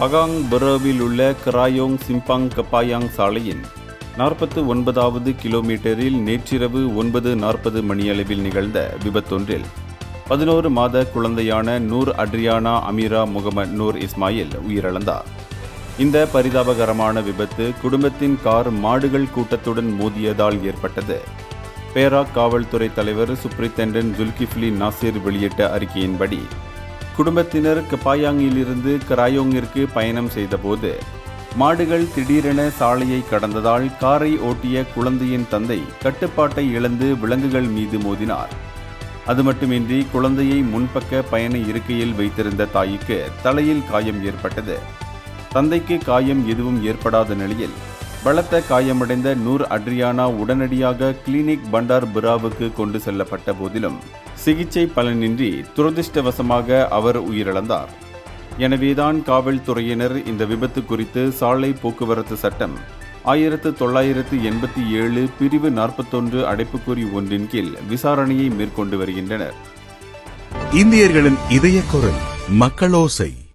பகாங் பரோவில் உள்ள கராயோங் சிம்பாங் கபாயாங் சாலையின் 49வது கிலோமீட்டரில் நேற்றிரவு 9:40 மணியளவில் நிகழ்ந்த விபத்தொன்றில் 11 மாத குழந்தையான நூர் அட்ரியானா அமீரா முகமது நூர் இஸ்மாயில் உயிரிழந்தார். இந்த பரிதாபகரமான விபத்து குடும்பத்தின் கார் மாடுகள் கூட்டத்துடன் மோதியதால் ஏற்பட்டது. பேராக் காவல்துறை தலைவர் சூப்பரிண்டென்டென்ட் ஜுல்கிஃப்லி நாசிர் வெளியிட்ட அறிக்கையின்படி, குடும்பத்தினர் கபாயாங்கிலிருந்து கராயோங்கிற்கு பயணம் செய்தபோது மாடுகள் திடீரென சாலையை கடந்ததால் காரை ஓட்டிய குழந்தையின் தந்தை கட்டுப்பாட்டை இழந்து விலங்குகள் மீது மோதினார். அது மட்டுமின்றி குழந்தையை முன்பக்க பயண இருக்கையில் வைத்திருந்த தாய்க்கு தலையில் காயம் ஏற்பட்டது. தந்தைக்கு காயம் எதுவும் ஏற்படாத நிலையில் பலத்த காயமடைந்த நூர் அட்ரியானா உடனடியாக கிளினிக் பண்டார் புராவுக்கு கொண்டு செல்லப்பட்ட போதிலும் சிகிச்சை பலனின்றி துரதிர்ஷ்டவசமாக அவர் உயிரிழந்தார். எனவேதான் காவல்துறையினர் இந்த விபத்து குறித்து சாலை போக்குவரத்து சட்டம் 1987 பிரிவு 41 அடைப்புக்குறி 1 கீழ் விசாரணையை மேற்கொண்டு வருகின்றனர். இந்தியர்களின் இதய குரல் மக்களோசை.